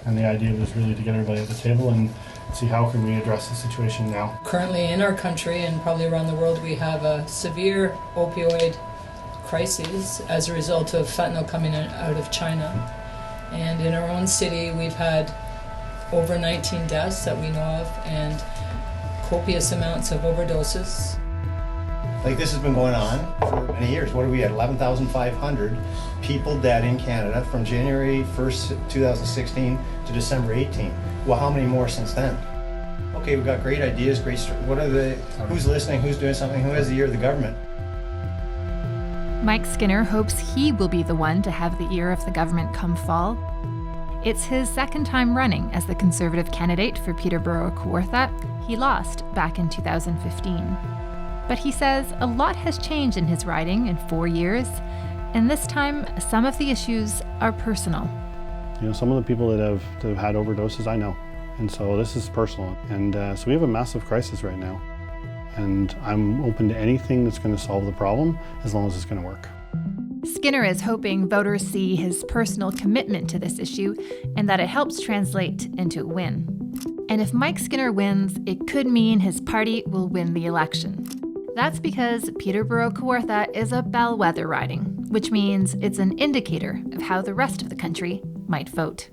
And the idea was really to get everybody at the table and see how can we address the situation now. Currently in our country and probably around the world, we have a severe opioid crisis as a result of fentanyl coming out of China. And in our own city, we've had over 19 deaths that we know of and copious amounts of overdoses. Like, this has been going on for many years. What are we at? 11,500 people dead in Canada from January 1st, 2016 to December 18. Well, how many more since then? Okay, we've got great ideas, who's listening, who's doing something, who has the ear of the government? Mike Skinner hopes he will be the one to have the ear of the government come fall. It's his second time running as the Conservative candidate for Peterborough Kawartha. He lost back in 2015. But he says a lot has changed in his riding in 4 years, and this time some of the issues are personal. You know, some of the people that have had overdoses, I know. And so this is personal. And so we have a massive crisis right now. And I'm open to anything that's going to solve the problem as long as it's going to work. Skinner is hoping voters see his personal commitment to this issue and that it helps translate into a win. And if Mike Skinner wins, it could mean his party will win the election. That's because Peterborough Kawartha is a bellwether riding, which means it's an indicator of how the rest of the country might vote.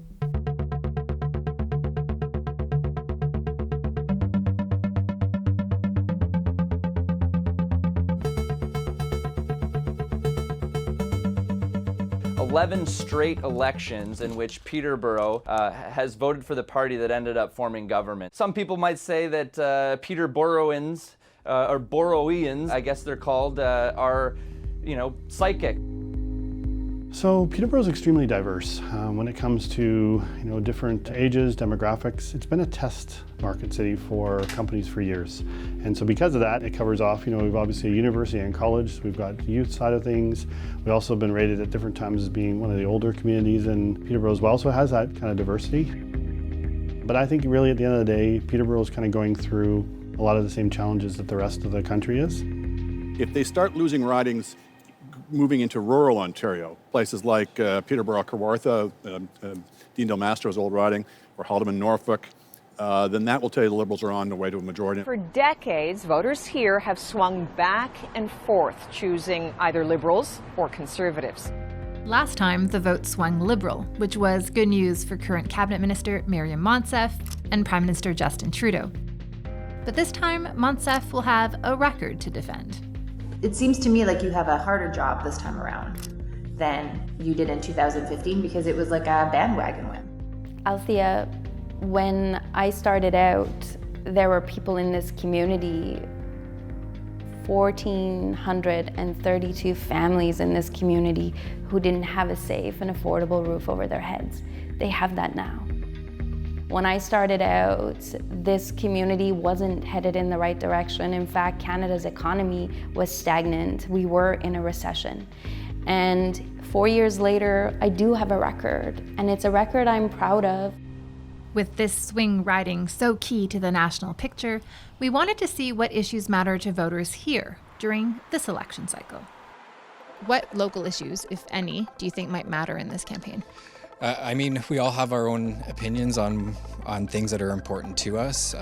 "11 straight elections in which Peterborough has voted for the party that ended up forming government. Some people might say that Peterboroughans, or Boroughians, I guess they're called, are, psychic. So Peterborough is extremely diverse when it comes to different ages, demographics. It's been a test market city for companies for years, and so because of that, it covers off. We've obviously a university and college. We've got the youth side of things. We've also been rated at different times as being one of the older communities in Peterborough as well. So it has that kind of diversity. But I think really at the end of the day, Peterborough is kind of going through a lot of the same challenges that the rest of the country is. If they start losing ridings moving into rural Ontario, places like Peterborough, Kawartha, Dean Mastro's old riding, or Haldimand, Norfolk, then that will tell you the Liberals are on the way to a majority. For decades, voters here have swung back and forth, choosing either Liberals or Conservatives. Last time, the vote swung Liberal, which was good news for current Cabinet Minister Miriam Monsef and Prime Minister Justin Trudeau. But this time, Monsef will have a record to defend. It seems to me like you have a harder job this time around than you did in 2015 because it was like a bandwagon win. Althea, when I started out, there were people in this community, 1,432 families in this community who didn't have a safe and affordable roof over their heads. They have that now. When I started out, this community wasn't headed in the right direction. In fact, Canada's economy was stagnant. We were in a recession. And 4 years later, I do have a record, and it's a record I'm proud of. With this swing riding so key to the national picture, we wanted to see what issues matter to voters here during this election cycle. What local issues, if any, do you think might matter in this campaign? We all have our own opinions on things that are important to us.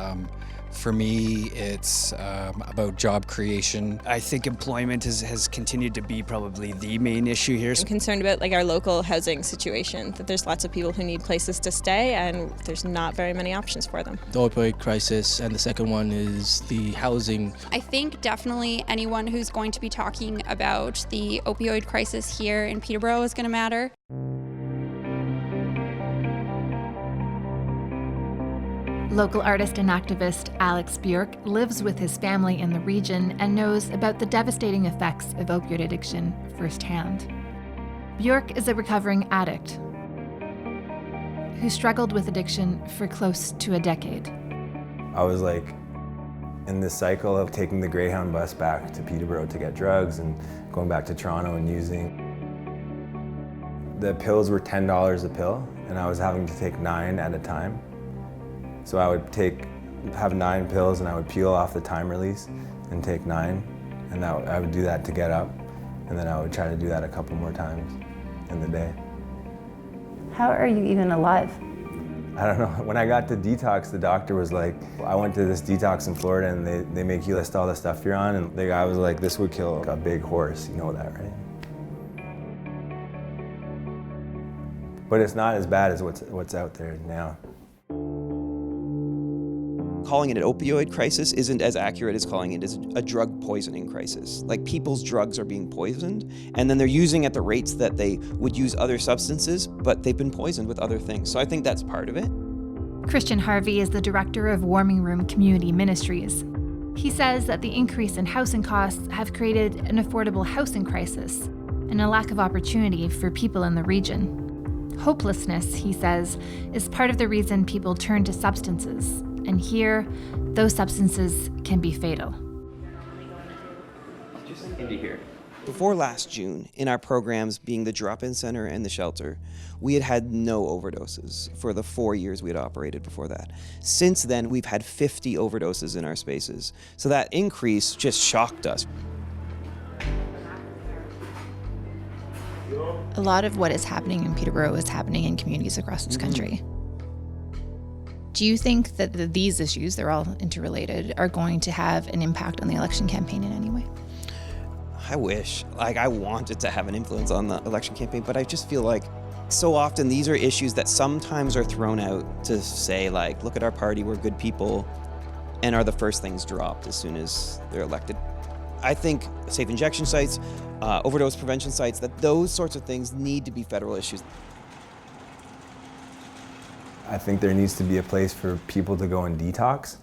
For me, it's about job creation. I think employment has continued to be probably the main issue here. I'm concerned about our local housing situation, that there's lots of people who need places to stay and there's not very many options for them. The opioid crisis, and the second one is the housing. I think definitely anyone who's going to be talking about the opioid crisis here in Peterborough is going to matter. Local artist and activist Alex Bjork lives with his family in the region and knows about the devastating effects of opioid addiction firsthand. Bjork is a recovering addict who struggled with addiction for close to a decade. I was in this cycle of taking the Greyhound bus back to Peterborough to get drugs and going back to Toronto and using. The pills were $10 a pill, and I was having to take 9 at a time. So I would have 9 pills and I would peel off the time release and take 9, and I would do that to get up, and then I would try to do that a couple more times in the day. How are you even alive? I don't know, when I got to detox, the doctor was like, I went to this detox in Florida and they make you list all the stuff you're on, and the guy was like, this would kill a big horse, you know that, right? But it's not as bad as what's out there now. Calling it an opioid crisis isn't as accurate as calling it a drug poisoning crisis. Like, people's drugs are being poisoned, and then they're using at the rates that they would use other substances, but they've been poisoned with other things. So I think that's part of it. Christian Harvey is the director of Warming Room Community Ministries. He says that the increase in housing costs have created an affordable housing crisis and a lack of opportunity for people in the region. Hopelessness, he says, is part of the reason people turn to substances. And here, those substances can be fatal. Just into here. Before last June, in our programs being the drop-in center and the shelter, we had no overdoses for the 4 years we had operated before that. Since then, we've had 50 overdoses in our spaces. So that increase just shocked us. A lot of what is happening in Peterborough is happening in communities across this country. Do you think that these issues, they're all interrelated, are going to have an impact on the election campaign in any way? I wish. I want it to have an influence on the election campaign, but I just feel like so often these are issues that sometimes are thrown out to say, like, look at our party, we're good people, and are the first things dropped as soon as they're elected. I think safe injection sites, overdose prevention sites, that those sorts of things need to be federal issues. I think there needs to be a place for people to go and detox.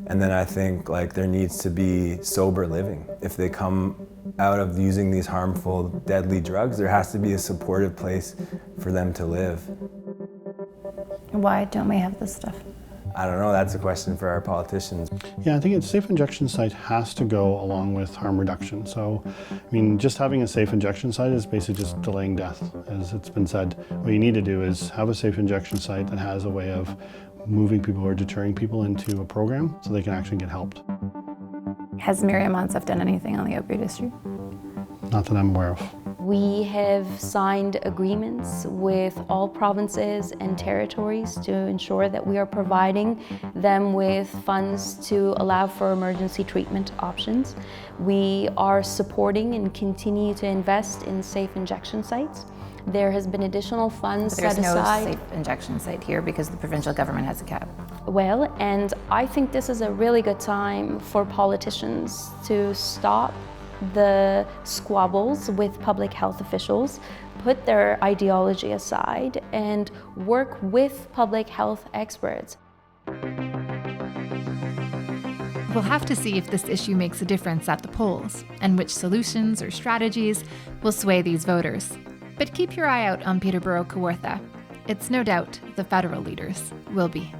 And then I think there needs to be sober living. If they come out of using these harmful, deadly drugs, there has to be a supportive place for them to live. Why don't we have this stuff? I don't know, that's a question for our politicians. Yeah, I think a safe injection site has to go along with harm reduction. So, I mean, just having a safe injection site is basically just delaying death, as it's been said. What you need to do is have a safe injection site that has a way of moving people or deterring people into a program so they can actually get helped. Has Miriam Monsef done anything on the opioid issue? Not that I'm aware of. We have signed agreements with all provinces and territories to ensure that we are providing them with funds to allow for emergency treatment options. We are supporting and continue to invest in safe injection sites. There has been additional funds set aside. There's no safe injection site here because the provincial government has a cap. Well, and I think this is a really good time for politicians to stop the squabbles with public health officials, put their ideology aside, and work with public health experts. We'll have to see if this issue makes a difference at the polls, and which solutions or strategies will sway these voters. But keep your eye out on Peterborough Kawartha. It's no doubt the federal leaders will be.